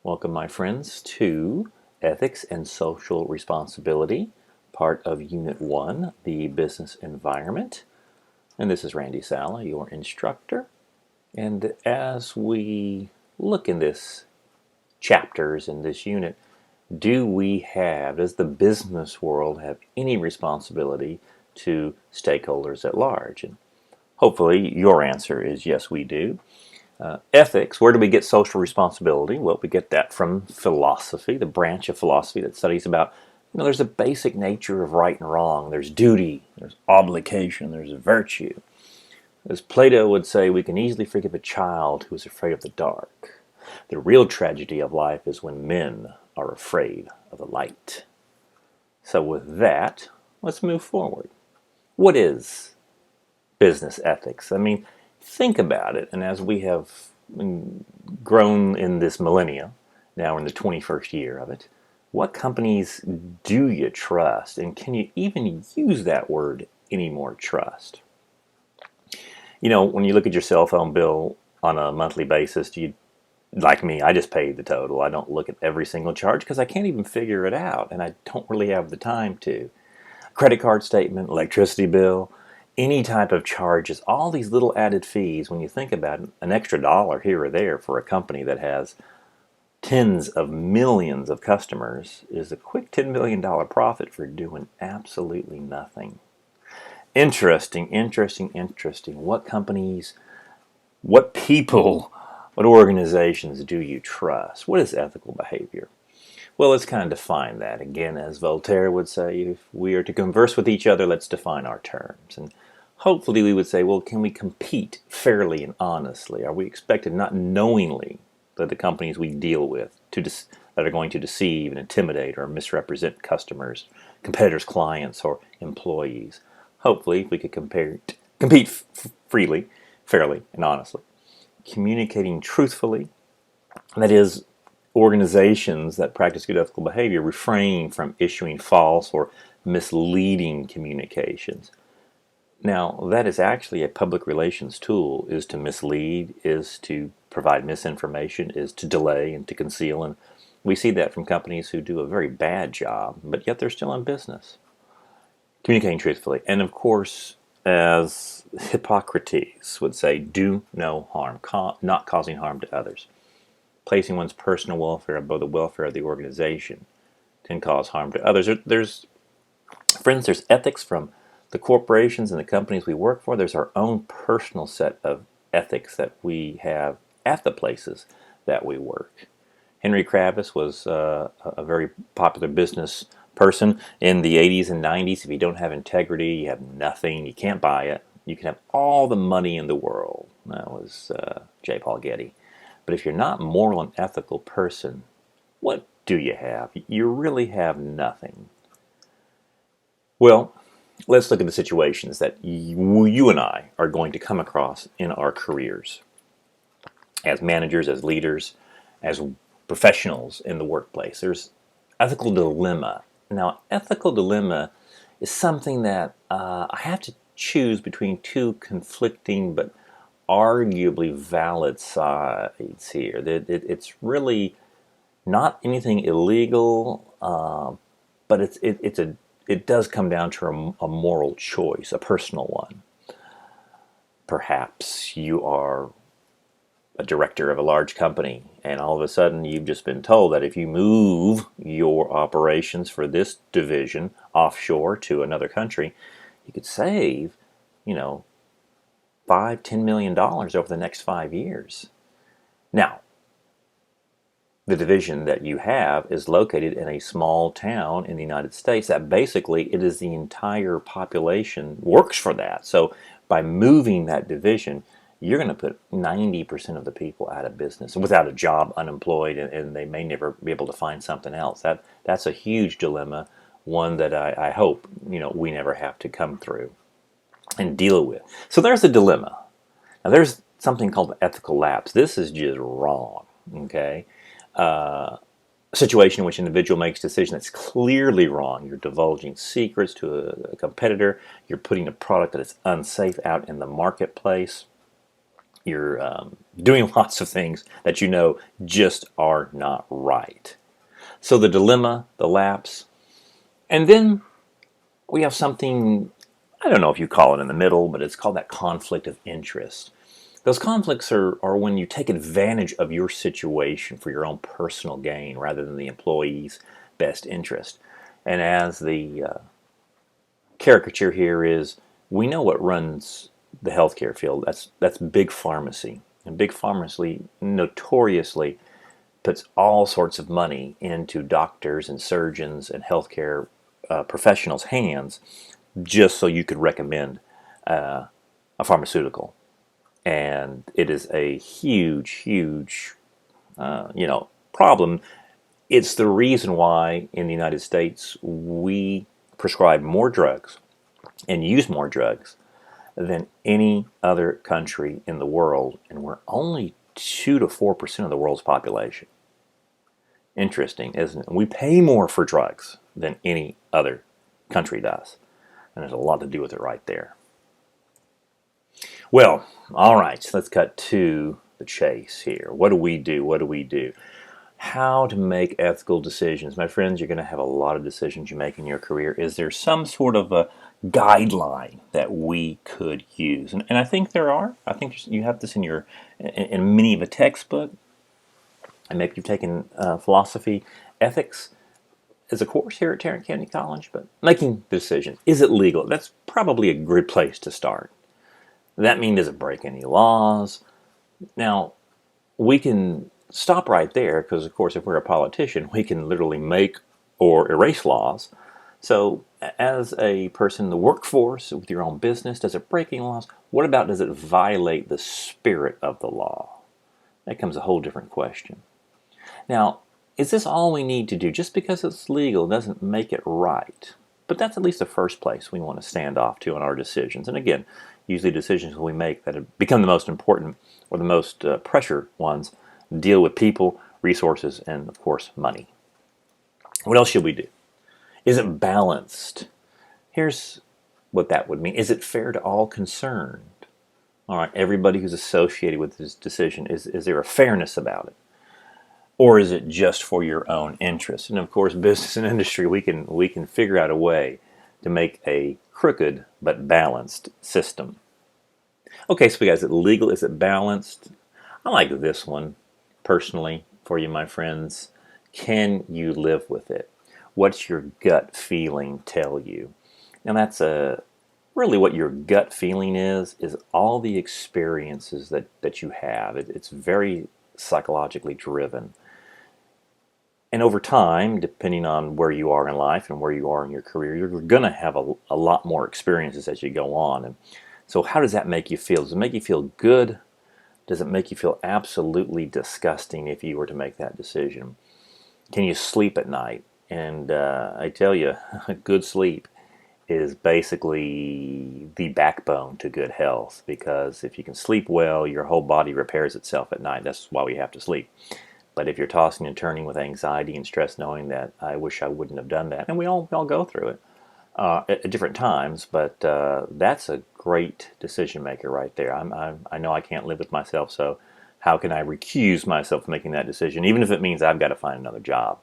Welcome, my friends, to Ethics and Social Responsibility, part of Unit 1, the Business Environment. And this is Randy Sala, your instructor. And as we look in this chapters in this unit, does the business world have any responsibility to stakeholders at large? And hopefully your answer is yes, we do. Ethics, where do we get social responsibility? Well, we get that from philosophy, the branch of philosophy that studies about, there's a basic nature of right and wrong. There's duty, there's obligation, there's virtue. As Plato would say, we can easily forgive a child who is afraid of the dark. The real tragedy of life is when men are afraid of the light. So with that, let's move forward. What is business ethics? Think about it. And as we have grown in this millennia, now we're in the 21st year of it, what companies do you trust? And can you even use that word anymore, trust? When you look at your cell phone bill on a monthly basis, do you, like me, I just pay the total. I don't look at every single charge because I can't even figure it out, and I don't really have the time to. Credit card statement, electricity bill, any type of charges, all these little added fees, when you think about it, an extra dollar here or there for a company that has tens of millions of customers is a quick $10 million profit for doing absolutely nothing. Interesting. What companies, what people, what organizations do you trust? What is ethical behavior? Well, let's kind of define that. Again, as Voltaire would say, if we are to converse with each other, let's define our terms. And hopefully we would say, well, can we compete fairly and honestly? Are we expected not knowingly that the companies we deal with that are going to deceive and intimidate or misrepresent customers, competitors, clients, or employees? Hopefully we could compete freely, fairly, and honestly. Communicating truthfully, that is, organizations that practice good ethical behavior refrain from issuing false or misleading communications. Now, that is actually a public relations tool, is to mislead, is to provide misinformation, is to delay and to conceal. And we see that from companies who do a very bad job, but yet they're still in business. Communicating truthfully. And of course, as Hippocrates would say, do no harm, not causing harm to others. Placing one's personal welfare above the welfare of the organization can cause harm to others. There's ethics from the corporations and the companies we work for. There's our own personal set of ethics that we have at the places that we work. Henry Kravis was a very popular business person in the 80s and 90s. If you don't have integrity, you have nothing. You can't buy it. You can have all the money in the world. That was J. Paul Getty. But if you're not a moral and ethical person, what do you have? You really have nothing. Well, let's look at the situations that you and I are going to come across in our careers as managers, as leaders, as professionals in the workplace. There's ethical dilemma. Now, ethical dilemma is something that I have to choose between two conflicting but arguably valid sides here. It's really not anything illegal, but it does come down to a moral choice, a personal one. Perhaps you are a director of a large company, and all of a sudden you've just been told that if you move your operations for this division offshore to another country, you could save, $5-10 million over the next 5 years. Now, the division that you have is located in a small town in the United States that basically it is the entire population works for that. So by moving that division, you're going to put 90% of the people out of business, without a job, unemployed, and they may never be able to find something else. That's a huge dilemma, one that I hope we never have to come through and deal with. So there's a dilemma. Now there's something called ethical lapse. This is just wrong, okay? A situation in which an individual makes a decision that's clearly wrong. You're divulging secrets to a competitor. You're putting a product that is unsafe out in the marketplace. You're doing lots of things that you know just are not right. So the dilemma, the lapse, and then we have something, I don't know if you call it in the middle, but it's called that conflict of interest. Those conflicts are when you take advantage of your situation for your own personal gain rather than the employee's best interest. And as the caricature here is, we know what runs the healthcare field. That's big pharmacy. And big pharmacy notoriously puts all sorts of money into doctors and surgeons and healthcare professionals' hands just so you could recommend a pharmaceutical. And it is a huge, huge, problem. It's the reason why in the United States we prescribe more drugs and use more drugs than any other country in the world, and we're only 2 to 4% of the world's population. Interesting, isn't it? We pay more for drugs than any other country does, and there's a lot to do with it right there. Well, all right, let's cut to the chase here. What do we do? What do we do? How to make ethical decisions. My friends, you're going to have a lot of decisions you make in your career. Is there some sort of a guideline that we could use? And I think there are. I think you have this in many of a textbook. And maybe you've taken philosophy, ethics as a course here at Tarrant County College. But making decisions. Is it legal? That's probably a good place to start. That means, does it break any laws? Now, we can stop right there because, of course, if we're a politician, we can literally make or erase laws. So, as a person in the workforce with your own business, does it break any laws? What about, does it violate the spirit of the law? That comes a whole different question. Now, is this all we need to do? Just because it's legal doesn't make it right. But that's at least the first place we want to stand off to in our decisions. And again, usually decisions we make that have become the most important or the most pressure ones deal with people, resources, and of course money. What else should we do? Is it balanced? Here's what that would mean. Is it fair to all concerned? All right, everybody who's associated with this decision, is there a fairness about it? Or is it just for your own interest? And of course, business and industry, we can figure out a way to make a crooked but balanced system. Okay, so guys, is it legal? Is it balanced? I like this one personally for you, my friends. Can you live with it? What's your gut feeling tell you? And that's really what your gut feeling is all the experiences that you have. It's very psychologically driven. And over time, depending on where you are in life and where you are in your career, you're going to have a lot more experiences as you go on. And so how does that make you feel? Does it make you feel good? Does it make you feel absolutely disgusting if you were to make that decision? Can you sleep at night? And I tell you, good sleep is basically the backbone to good health, because if you can sleep well, your whole body repairs itself at night. That's why we have to sleep. But if you're tossing and turning with anxiety and stress, knowing that I wish I wouldn't have done that, and we all go through it at different times, but that's a great decision maker right there. I know I can't live with myself, so how can I recuse myself from making that decision, even if it means I've got to find another job?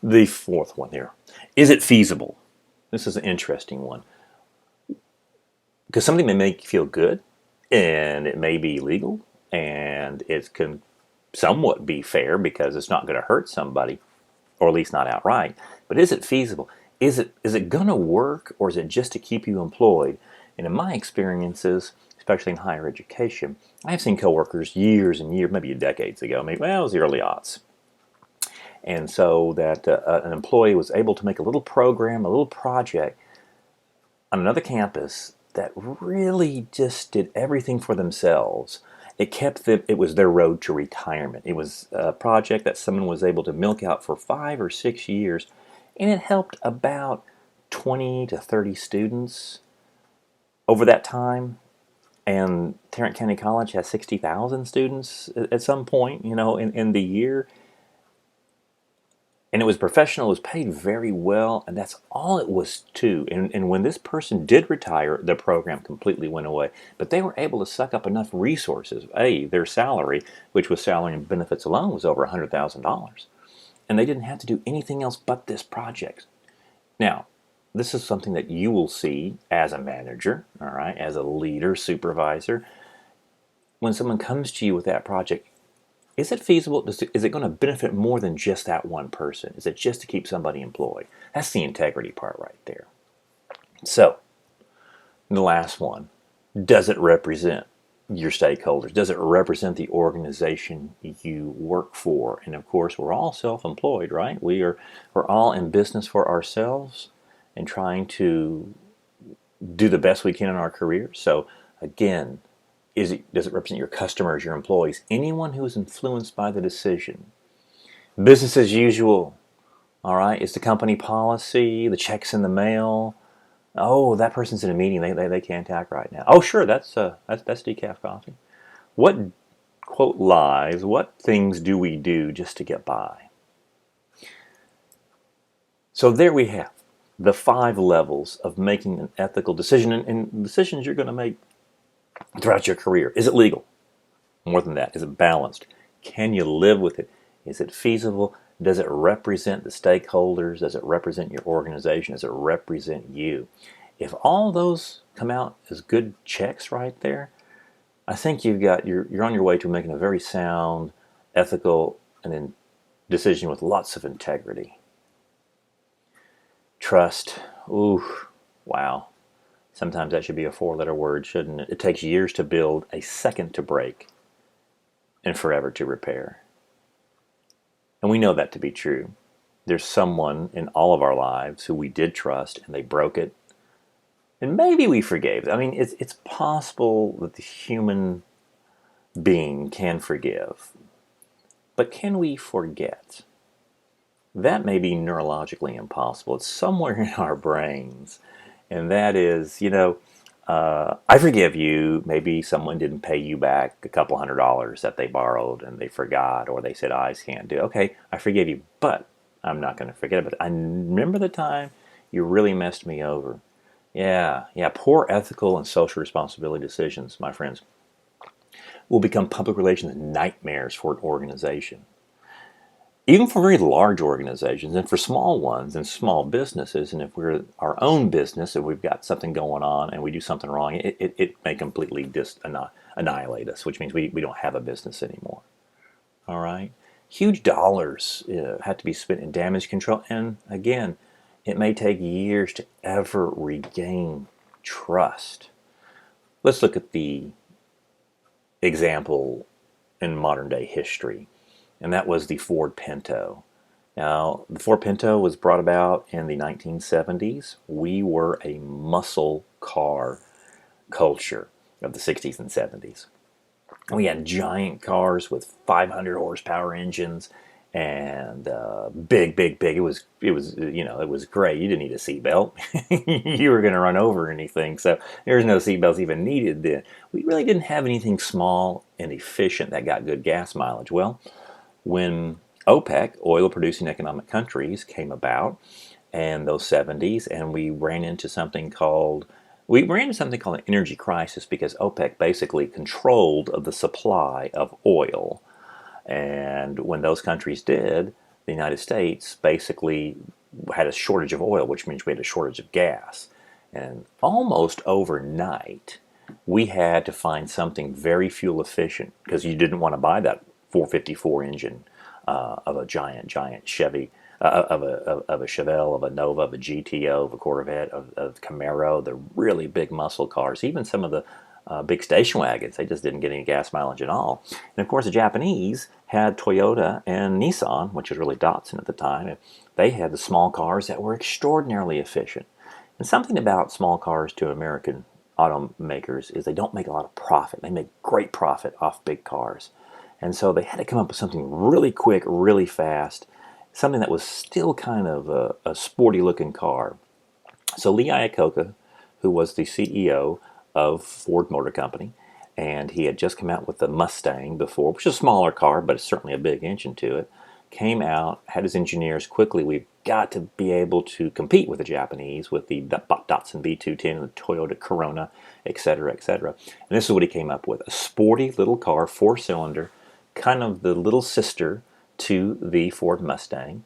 The fourth one here. Is it feasible? This is an interesting one. Because something may make you feel good, and it may be legal, and it can somewhat be fair because it's not going to hurt somebody, or at least not outright. But is it feasible? Is it going to work, or is it just to keep you employed? And in my experiences, especially in higher education, I've seen coworkers years and years, maybe decades ago, maybe, well, it was the early aughts. And so that an employee was able to make a little program, a little project on another campus that really just did everything for themselves. It kept them, it was their road to retirement. It was a project that someone was able to milk out for 5 or 6 years, and it helped about 20 to 30 students over that time. And Tarrant County College has 60,000 students at some point, in the year. And it was professional, it was paid very well, and that's all it was too. And when this person did retire, the program completely went away. But they were able to suck up enough resources. Their salary, which was salary and benefits alone, was over $100,000. And they didn't have to do anything else but this project. Now, this is something that you will see as a manager, all right, as a leader, supervisor. When someone comes to you with that project, is it feasible? Is it going to benefit more than just that one person? Is it just to keep somebody employed? That's the integrity part right there. So, the last one, does it represent your stakeholders? Does it represent the organization you work for? And of course, we're all self-employed, right? We're all in business for ourselves and trying to do the best we can in our careers. So again, does it represent your customers, your employees, anyone who is influenced by the decision? Business as usual, all right? Is the company policy, the checks in the mail? Oh, that person's in a meeting. They can't act right now. Oh, sure, that's decaf coffee. What quote lies? What things do we do just to get by? So there we have the 5 levels of making an ethical decision, and decisions you're going to make throughout your career. Is it legal? More than that, is it balanced? Can you live with it? Is it feasible? Does it represent the stakeholders? Does it represent your organization? Does it represent you? If all those come out as good checks right there, I think you're on your way to making a very sound, ethical, and decision with lots of integrity. Trust. Ooh, wow. Sometimes that should be a 4-letter word, shouldn't it? It takes years to build, a second to break, and forever to repair. And we know that to be true. There's someone in all of our lives who we did trust and they broke it. And maybe we forgave. I mean, it's possible that the human being can forgive. But can we forget? That may be neurologically impossible. It's somewhere in our brains. And that is, I forgive you. Maybe someone didn't pay you back a couple $100 that they borrowed and they forgot, or they said, I can't do it. Okay, I forgive you, but I'm not going to forget about it. I remember the time you really messed me over. Yeah, poor ethical and social responsibility decisions, my friends, will become public relations nightmares for an organization. Even for very large organizations and for small ones and small businesses, and if we're our own business, if we've got something going on and we do something wrong, it may completely annihilate us, which means we don't have a business anymore. All right? Huge dollars have to be spent in damage control, and again, it may take years to ever regain trust. Let's look at the example in modern day history, and that was the Ford Pinto. Now, the Ford Pinto was brought about in the 1970s. We were a muscle car culture of the 60s and 70s. We had giant cars with 500 horsepower engines and big. It was great. You didn't need a seatbelt. You were going to run over anything. So there was no seatbelts even needed then. We really didn't have anything small and efficient that got good gas mileage. Well, when OPEC, oil producing economic countries, came about in those 70s, and we ran into something called an energy crisis, because OPEC basically controlled the supply of oil. And when those countries did, the United States basically had a shortage of oil, which means we had a shortage of gas. And almost overnight, we had to find something very fuel efficient, because you didn't want to buy that 454 engine of a giant Chevy, of a Chevelle, of a Nova, of a GTO, of a Corvette, of Camaro, the really big muscle cars, even some of the big station wagons. They just didn't get any gas mileage at all. And of course, the Japanese had Toyota and Nissan, which was really Datsun at the time. And they had the small cars that were extraordinarily efficient. And something about small cars to American automakers is they don't make a lot of profit. They make great profit off big cars. And so they had to come up with something really quick, really fast, something that was still kind of a sporty looking car. So Lee Iacocca, who was the CEO of Ford Motor Company, and he had just come out with the Mustang before, which is a smaller car, but it's certainly a big engine to it, came out, had his engineers quickly, we've got to be able to compete with the Japanese, with the Datsun B210, the Toyota Corona, etc., etc. And this is what he came up with: a sporty little car, 4-cylinder, kind of the little sister to the Ford Mustang,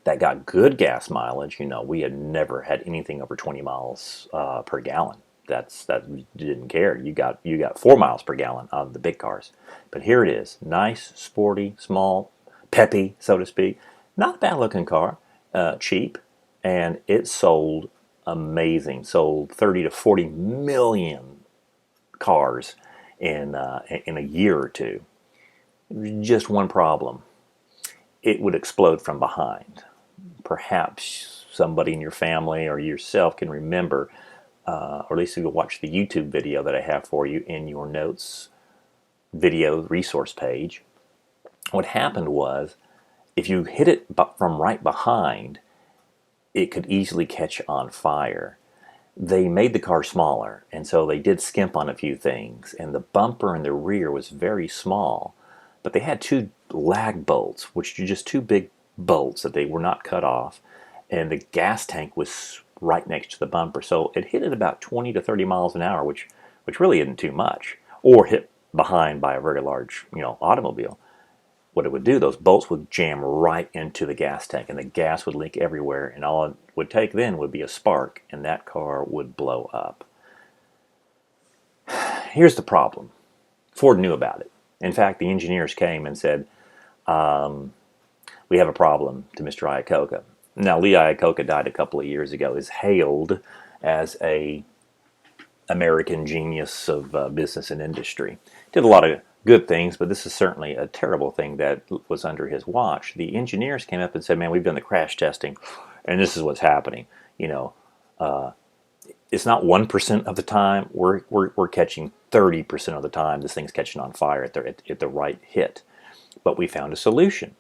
that got good gas mileage. You know, we had never had anything over 20 miles per gallon. That you didn't care. You got 4 miles per gallon on the big cars. But here it is, nice, sporty, small, peppy, so to speak. Not a bad looking car, cheap, and it sold amazing. Sold 30 to 40 million cars in a year or two. Just one problem: it would explode from behind. Perhaps somebody in your family or yourself can remember, or at least you can watch the YouTube video that I have for you in your notes video resource page. What happened was, if you hit it from right behind, it could easily catch on fire. They made the car smaller, and so they did skimp on a few things, and the bumper in the rear was very small, but they had 2 lag bolts, which are just 2 big bolts that they were not cut off, and the gas tank was right next to the bumper, so it hit at about 20 to 30 miles an hour, which really isn't too much, or hit behind by a very large, automobile. What it would do, those bolts would jam right into the gas tank, and the gas would leak everywhere, and all it would take then would be a spark, and that car would blow up. Here's the problem. Ford knew about it. In fact, the engineers came and said, we have a problem, to Mr. Iacocca. Now, Lee Iacocca died a couple of years ago, is hailed as a American genius of business and industry. Did a lot of good things, but this is certainly a terrible thing that was under his watch. The engineers came up and said, man, we've done the crash testing, and this is what's happening. It's not 1% of the time. We're catching 30% of the time. This thing's catching on fire at the right hit. But we found a solution.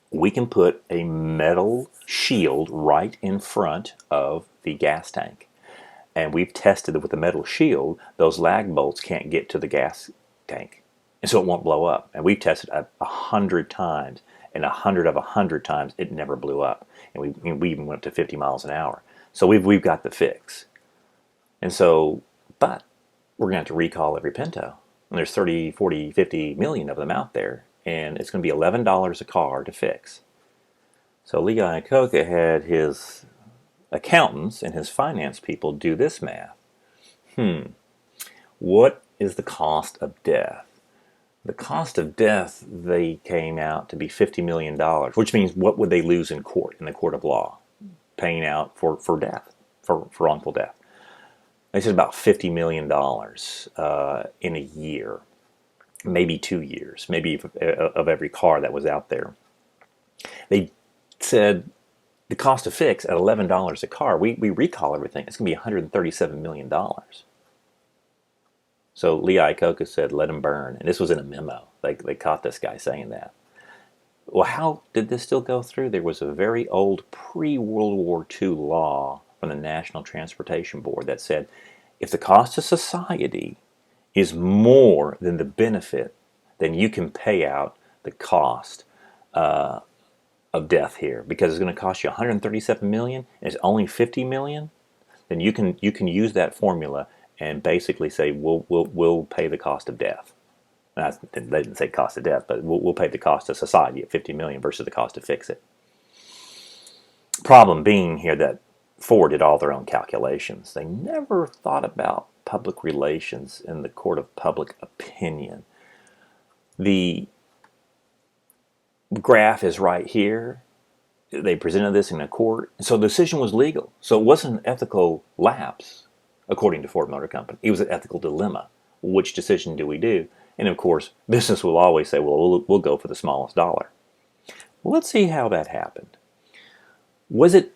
We can put a metal shield right in front of the gas tank. And we've tested it with the metal shield. Those lag bolts can't get to the gas tank, and so it won't blow up. And we've tested 100 times, and 100 of 100 times it never blew up. And we even went up to 50 miles an hour. So we've got the fix. And so, but we're going to have to recall every Pinto. And there's 30, 40, 50 million of them out there, and it's going to be $11 a car to fix. So Lee Iacocca had his accountants and his finance people do this math. What is the cost of death? The cost of death, they came out to be $50 million, which means what would they lose in court, in the court of law, paying out for death, for wrongful death. They said about $50 million in a year, maybe 2 years, maybe of every car that was out there. They said the cost to fix at $11 a car, we recall everything, it's going to be $137 million. So Lee Iacocca said, let him burn. And this was in a memo. They caught this guy saying that. Well, how did this still go through? There was a very old pre-World War II law from the National Transportation Board that said, if the cost to society is more than the benefit, then you can pay out the cost of death here, because it's going to cost you $137 million and it's only $50 million. Then you can use that formula and basically say we'll pay the cost of death. They didn't say cost of death, but we'll pay the cost of society at $50 million versus the cost to fix it. Problem being here that Ford did all their own calculations. They never thought about public relations in the court of public opinion. The graph is right here. They presented this in a court, so the decision was legal. So it wasn't an ethical lapse, according to Ford Motor Company. It was an ethical dilemma. Which decision do we do? And of course, business will always say, well, we'll go for the smallest dollar. Well, let's see how that happened. Was it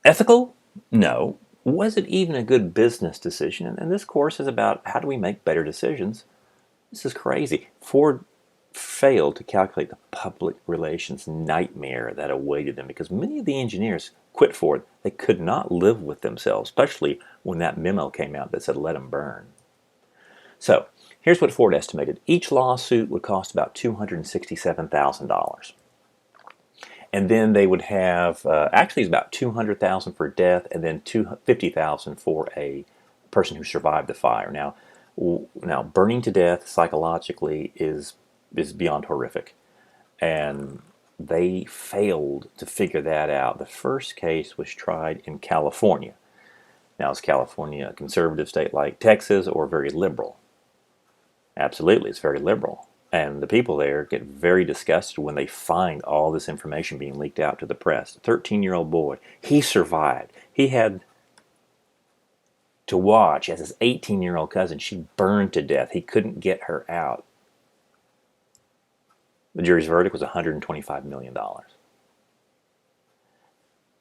ethical? No. Was it even a good business decision? And this course is about how do we make better decisions. This is crazy. Ford failed to calculate the public relations nightmare that awaited them, because many of the engineers quit Ford. They could not live with themselves, especially when that memo came out that said let them burn. So here's what Ford estimated. Each lawsuit would cost about $267,000. And then they would have, actually it's about 200,000 for death, and then 50,000 for a person who survived the fire. Now burning to death psychologically is beyond horrific, and they failed to figure that out. The first case was tried in California. Now, is California a conservative state like Texas, or very liberal? Absolutely, it's very liberal. And the people there get very disgusted when they find all this information being leaked out to the press. A 13-year-old boy, he survived. He had to watch as his 18-year-old cousin, she burned to death. He couldn't get her out. The jury's verdict was $125 million.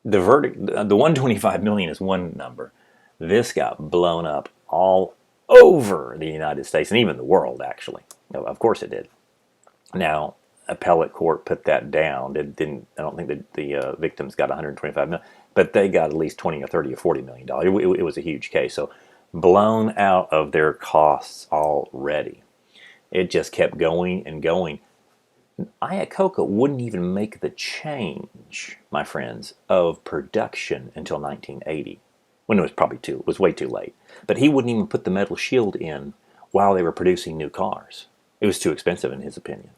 The verdict, the $125 million is one number. This got blown up all over the United States and even the world, actually. Of course it did. Now, appellate court put that down. It didn't. I don't think that the victims got 125 million, but they got at least 20 or 30 or 40 million dollars. It was a huge case. So blown out of their costs already. It just kept going and going. Iacocca wouldn't even make the change, my friends, of production until 1980, when it was way too late. But he wouldn't even put the metal shield in while they were producing new cars. It was too expensive in his opinion.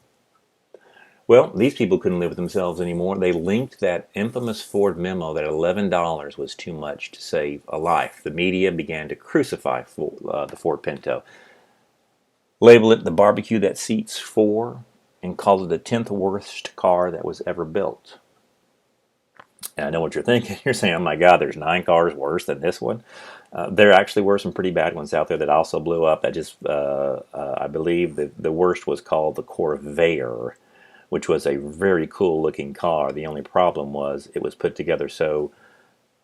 Well, these people couldn't live with themselves anymore. They linked that infamous Ford memo that $11 was too much to save a life. The media began to crucify the Ford Pinto, label it the barbecue that seats four, and call it the 10th worst car that was ever built. And I know what you're thinking. You're saying, oh my God, there's 9 cars worse than this one. There actually were some pretty bad ones out there that also blew up. I believe the worst was called the Corvair, which was a very cool looking car. The only problem was it was put together so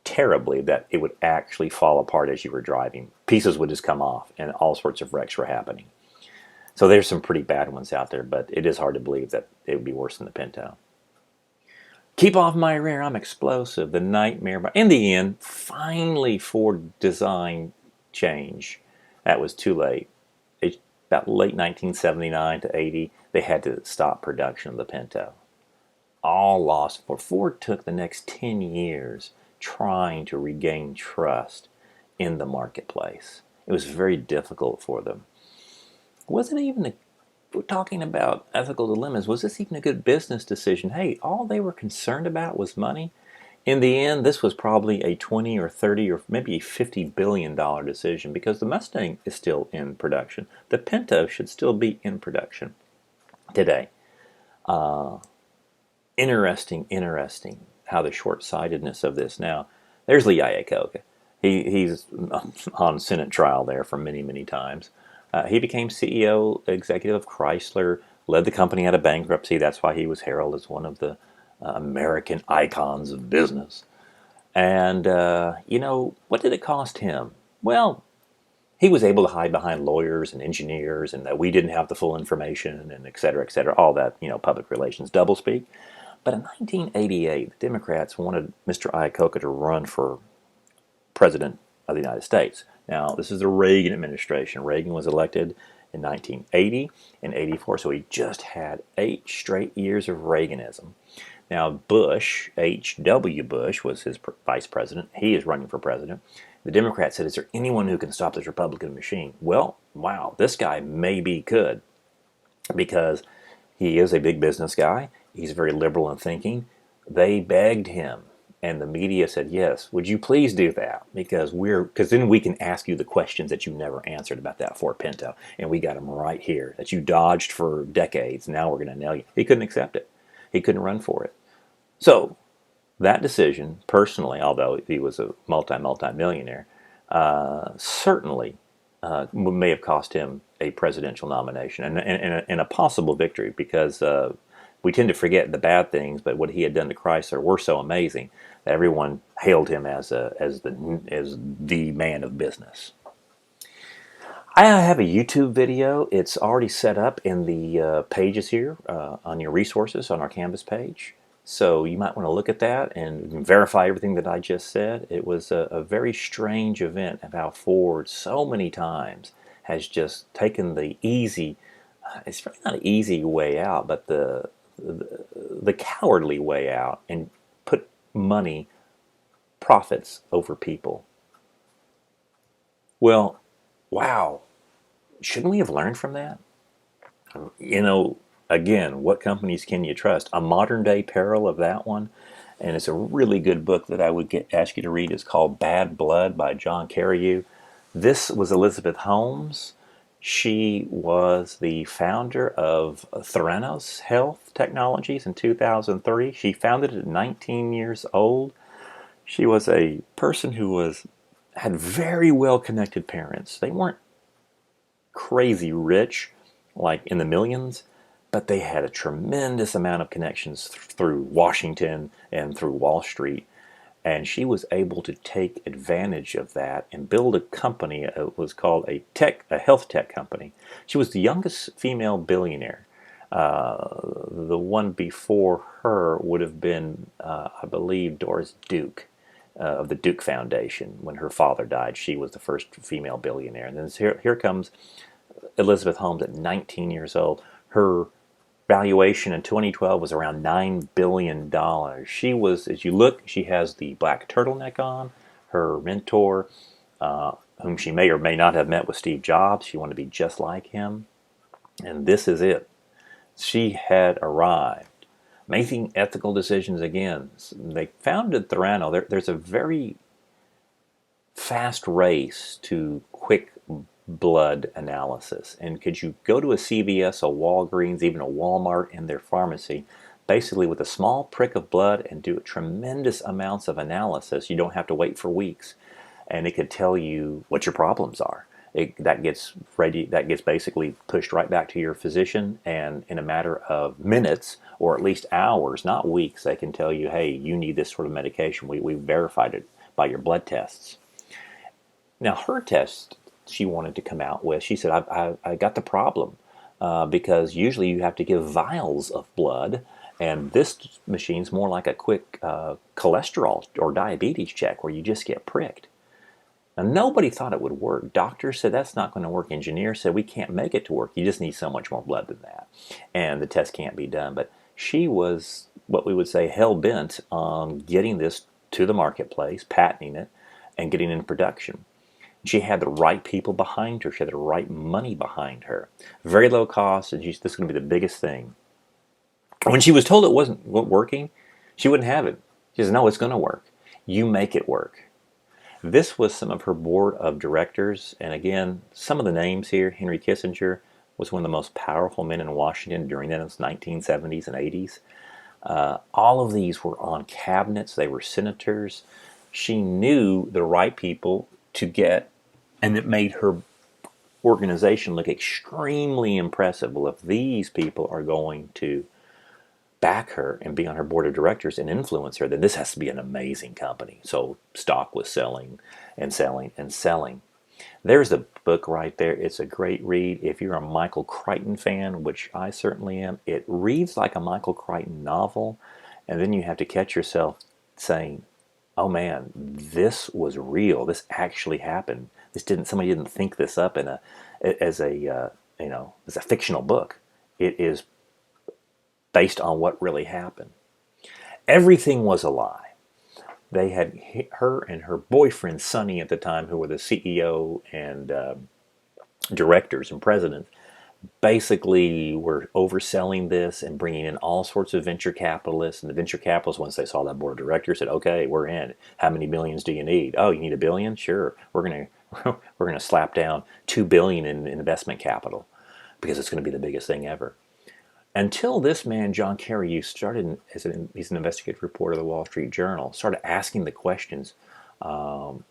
terribly that it would actually fall apart as you were driving. Pieces would just come off, and all sorts of wrecks were happening. So there's some pretty bad ones out there, but it is hard to believe that it would be worse than the Pinto. Keep off my rear, I'm explosive. The nightmare. In the end, finally Ford design change. That was too late. About late 1979 to 80, they had to stop production of the Pinto. All lost. Ford took the next 10 years trying to regain trust in the marketplace. It was very difficult for them. Wasn't even we're talking about ethical dilemmas. Was this even a good business decision? Hey, all they were concerned about was money. In the end, this was probably a 20 or 30 or maybe a $50 billion decision, because the Mustang is still in production. The Pinto should still be in production today. Interesting how the short-sightedness of this. Now, there's Lee Iacocca. He's on Senate trial there for many, many times. He became CEO, executive of Chrysler, led the company out of bankruptcy. That's why he was heralded as one of the American icons of business. And, what did it cost him? Well, he was able to hide behind lawyers and engineers, and that we didn't have the full information, and et cetera, all that, public relations doublespeak. But in 1988, the Democrats wanted Mr. Iacocca to run for president of the United States. Now, this is the Reagan administration. Reagan was elected in 1980 and 84, so he just had 8 straight years of Reaganism. Now, Bush, H.W. Bush, was his vice president. He is running for president. The Democrats said, is there anyone who can stop this Republican machine? Well, wow, this guy maybe could, because he is a big business guy. He's very liberal in thinking. They begged him. And the media said, yes, would you please do that? Because then we can ask you the questions that you never answered about that Ford Pinto. And we got them right here, that you dodged for decades. Now we're going to nail you. He couldn't accept it. He couldn't run for it. So that decision, personally, although he was a multi-millionaire, certainly may have cost him a presidential nomination and a possible victory, because we tend to forget the bad things, but what he had done to Chrysler were so amazing that everyone hailed him as the man of business. I have a YouTube video. It's already set up in the pages here on your resources on our Canvas page. So you might want to look at that and verify everything that I just said. It was a very strange event of how Ford so many times has just taken the easy, it's really not an easy way out, but the the cowardly way out and put money, profits over people. Well, wow, shouldn't we have learned from that? You know, again, what companies can you trust? A modern day peril of that one, and it's a really good book that I would ask you to read. It's called Bad Blood by John Carreyrou. This was Elizabeth Holmes. She was the founder of Theranos Health Technologies in 2003. She founded it at 19 years old. She was a person who had very well connected parents. They weren't crazy rich, like in the millions, but they had a tremendous amount of connections through Washington and through Wall Street. And she was able to take advantage of that and build a company. It was called a health tech company. She was the youngest female billionaire. The one before her would have been, I believe, Doris Duke of the Duke Foundation. When her father died, she was the first female billionaire. And then here comes Elizabeth Holmes at 19 years old. Her valuation in 2012 was around $9 billion. She was, as you look, she has the black turtleneck on. Her mentor, whom she may or may not have met, was Steve Jobs. She wanted to be just like him. And this is it. She had arrived. Making ethical decisions again. They founded Theranos. There's a very fast race to quick blood analysis. And could you go to a CVS, a Walgreens, even a Walmart in their pharmacy, basically with a small prick of blood and do tremendous amounts of analysis? You don't have to wait for weeks. And it could tell you what your problems are. That gets basically pushed right back to your physician, and in a matter of minutes or at least hours, not weeks, they can tell you, hey, you need this sort of medication. We verified it by your blood tests. Now, her test she wanted to come out with, she said, I got the problem because usually you have to give vials of blood, and this machine's more like a quick cholesterol or diabetes check where you just get pricked. Now, nobody thought it would work. Doctors said that's not going to work. Engineers said we can't make it to work. You just need so much more blood than that. And the test can't be done. But she was, what we would say, hell-bent on getting this to the marketplace, patenting it, and getting it in production. She had the right people behind her. She had the right money behind her. Very low cost, and this is going to be the biggest thing. When she was told it wasn't working, she wouldn't have it. She says, no, it's going to work. You make it work. This was some of her board of directors, and again, some of the names here. Henry Kissinger was one of the most powerful men in Washington during the 1970s and 80s. All of these were on cabinets. They were senators. She knew the right people to get, and it made her organization look extremely impressive. Well, if these people are going to back her and be on her board of directors and influence her, then this has to be an amazing company. So stock was selling and selling and selling. There's the book right there. It's a great read. If you're a Michael Crichton fan, which I certainly am, it reads like a Michael Crichton novel, and then you have to catch yourself saying, oh man, this was real. This actually happened. Somebody didn't think this up as a fictional book. It is based on what really happened. Everything was a lie. They had her and her boyfriend, Sonny, at the time, who were the CEO and directors and presidents, basically were overselling this and bringing in all sorts of venture capitalists. And the venture capitalists, once they saw that board of directors, said, okay, we're in. How many billions do you need? Oh, you need $1 billion? Sure. We're gonna slap down $2 billion in investment capital because it's going to be the biggest thing ever. Until this man, John Carreyrou, started, he's an investigative reporter of the Wall Street Journal, started asking the questions and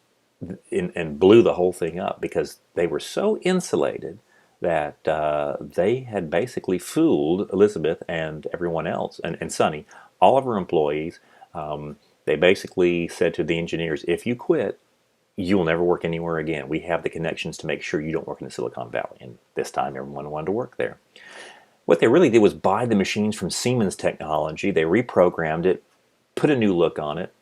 blew the whole thing up because they were so insulated that they had basically fooled Elizabeth and everyone else, and Sonny, all of her employees. They basically said to the engineers, if you quit, you'll never work anywhere again. We have the connections to make sure you don't work in the Silicon Valley. And this time everyone wanted to work there. What they really did was buy the machines from Siemens Technology. They reprogrammed it, put a new look on it,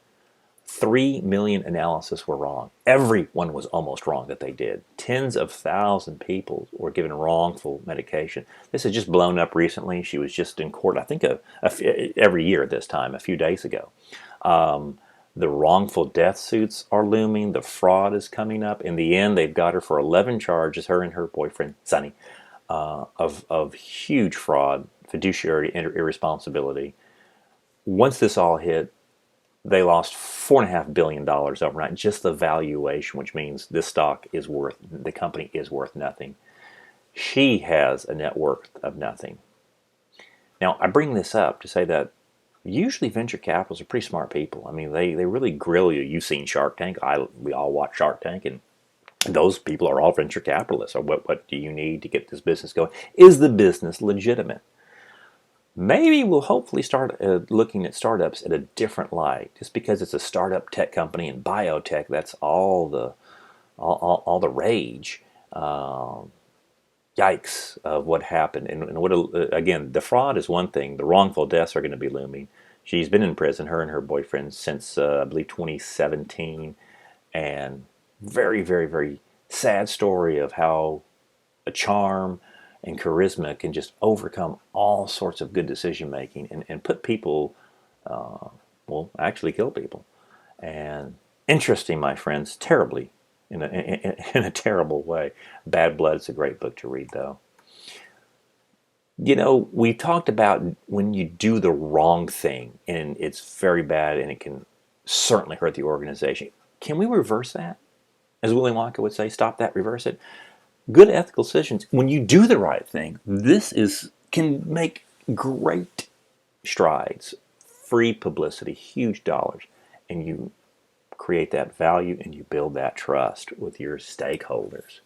3 million analyses were wrong. Everyone was almost wrong that they did. Tens of thousands of people were given wrongful medication. This has just blown up recently. She was just in court, I think, every year at this time, a few days ago. The wrongful death suits are looming. The fraud is coming up. In the end, they've got her for 11 charges, her and her boyfriend, Sonny, of huge fraud, fiduciary irresponsibility. Once this all hit, they lost $4.5 billion overnight, just the valuation, which means this stock is worth, the company is worth nothing. She has a net worth of nothing. Now, I bring this up to say that usually venture capitalists are pretty smart people. I mean, they really grill you. You've seen Shark Tank. We all watch Shark Tank, and those people are all venture capitalists. Or what do you need to get this business going? Is the business legitimate? Maybe we'll hopefully start looking at startups at a different light. Just because it's a startup tech company and biotech, that's all the rage. Yikes of what happened. And what again, the fraud is one thing. The wrongful deaths are going to be looming. She's been in prison, her and her boyfriend, since I believe 2017, and very, very, very sad story of how a charm and charisma can just overcome all sorts of good decision making and put people, well, actually kill people. And interesting, my friends, terribly, in a terrible way. Bad Blood is a great book to read, though. You know, we talked about when you do the wrong thing and it's very bad and it can certainly hurt the organization. Can we reverse that? As Willy Wonka would say, stop that, reverse it. Good ethical decisions, when you do the right thing, can make great strides, free publicity, huge dollars, and you create that value and you build that trust with your stakeholders.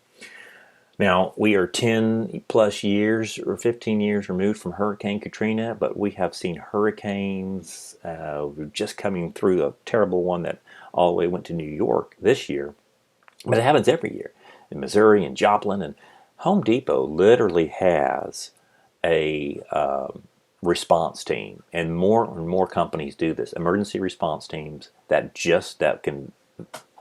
Now, we are 10 plus years or 15 years removed from Hurricane Katrina, but we have seen hurricanes just coming through, a terrible one that all the way went to New York this year. But it happens every year in Missouri and Joplin. And Home Depot literally has a response team. And more companies do this. Emergency response teams that can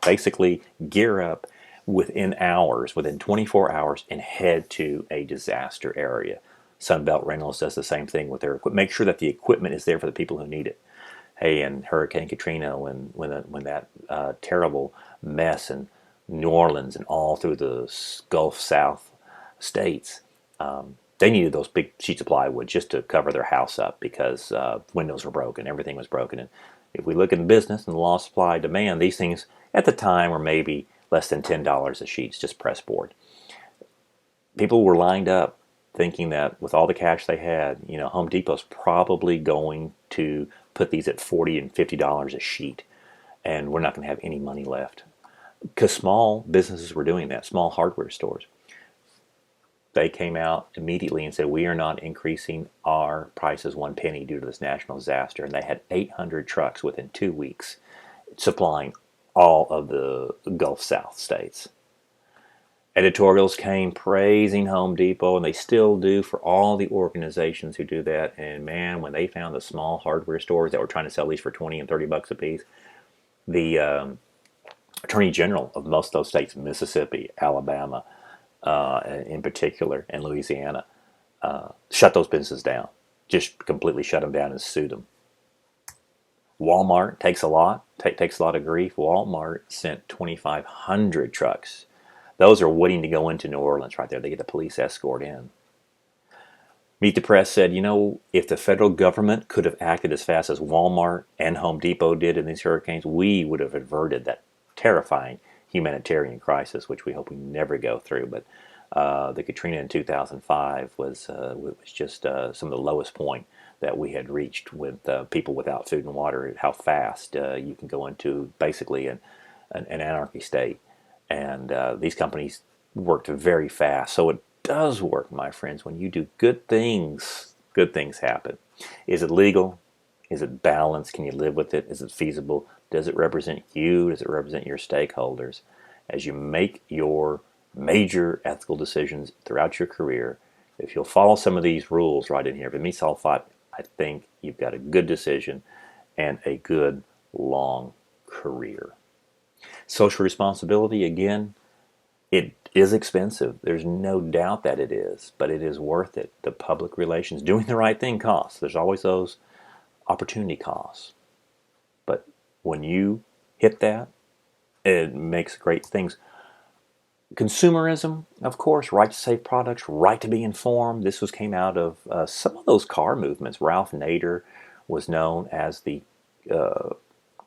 basically gear up within hours, within 24 hours, and head to a disaster area. Sunbelt Rentals does the same thing with their equipment. Make sure that the equipment is there for the people who need it. Hey, and Hurricane Katrina, when that terrible mess in New Orleans and all through the Gulf South states, they needed those big sheets of plywood just to cover their house up because windows were broken, everything was broken. And if we look in the business and the law of supply demand, these things at the time were maybe less than $10 a sheet, just press board. People were lined up thinking that with all the cash they had, Home Depot's probably going to put these at $40 and $50 a sheet, and we're not going to have any money left. Because small businesses were doing that, small hardware stores. They came out immediately and said, we are not increasing our prices one penny due to this national disaster. And they had 800 trucks within 2 weeks supplying all of the Gulf South states. Editorials came praising Home Depot, and they still do for all the organizations who do that. And man, when they found the small hardware stores that were trying to sell these for 20 and 30 bucks a piece, the Attorney General of most of those states, Mississippi, Alabama, in particular, and Louisiana, shut those businesses down. Just completely shut them down and sued them. Walmart takes a lot of grief. Walmart sent 2,500 trucks. Those are waiting to go into New Orleans right there. They get the police escort in. Meet the Press said, if the federal government could have acted as fast as Walmart and Home Depot did in these hurricanes, we would have averted that terrifying humanitarian crisis, which we hope we never go through. But the Katrina in 2005 was just some of the lowest point that we had reached with people without food and water, how fast you can go into basically an anarchy state. And these companies worked very fast. So it does work, my friends. When you do good things happen. Is it legal? Is it balanced? Can you live with it? Is it feasible? Does it represent you? Does it represent your stakeholders? As you make your major ethical decisions throughout your career, if you'll follow some of these rules right in here, if it meets all five, I think you've got a good decision and a good long career. Social responsibility, again, it is expensive. There's no doubt that it is, but it is worth it. The public relations, doing the right thing costs. There's always those opportunity costs. But when you hit that, it makes great things. Consumerism, of course, right to safe products, right to be informed. This came out of some of those car movements. Ralph Nader was known as the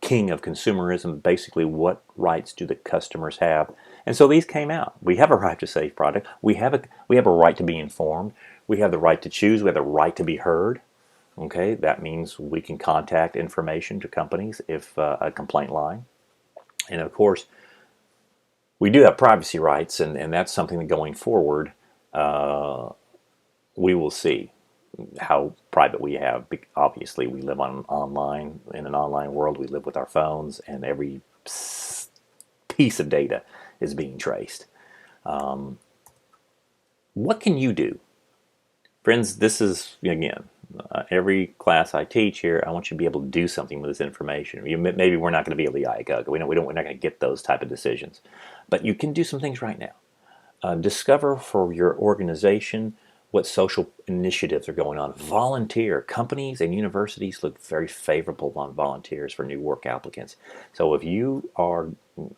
king of consumerism. Basically, what rights do the customers have? And so these came out. We have a right to safe product. We have a right to be informed. We have the right to choose. We have the right to be heard. Okay, that means we can contact information to companies if a complaint line. And of course, we do have privacy rights, and that's something that going forward we will see how private we have. Obviously, we live online in an online world. We live with our phones, and every piece of data is being traced. What can you do? Friends, this is, again, every class I teach here, I want you to be able to do something with this information. Maybe we're not going to be able to ICUG. We're not going to get those type of decisions. But you can do some things right now. Discover for your organization what social initiatives are going on. Volunteer. Companies and universities look very favorable on volunteers for new work applicants. So if you're going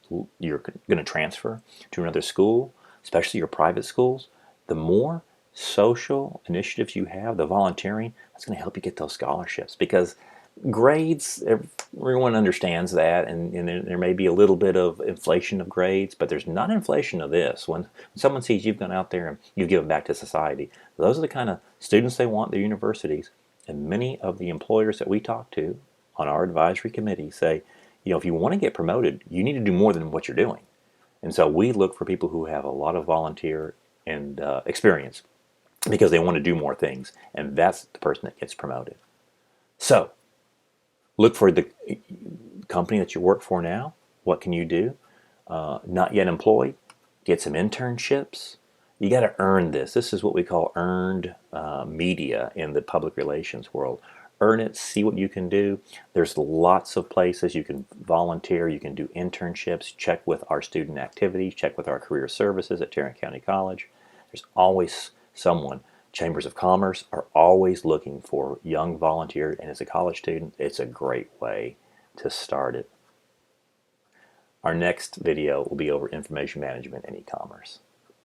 to transfer to another school, especially your private schools, the more social initiatives you have, the volunteering, that's going to help you get those scholarships, because grades, everyone understands that, and there may be a little bit of inflation of grades, but there's not inflation of this. When someone sees you've gone out there and you've given back to society, those are the kind of students they want at their universities. And many of the employers that we talk to on our advisory committee say, if you want to get promoted, you need to do more than what you're doing. And so we look for people who have a lot of volunteer and experience, because they want to do more things, and that's the person that gets promoted. So look for the company that you work for now. What can you do? Not yet employed, get some internships. You got to earn this. This is what we call earned media in the public relations world. Earn it, see what you can do. There's lots of places you can volunteer, you can do internships, check with our student activities, check with our career services at Tarrant County College. There's always someone. Chambers of Commerce are always looking for young volunteers, and as a college student, it's a great way to start it. Our next video will be over information management and e-commerce.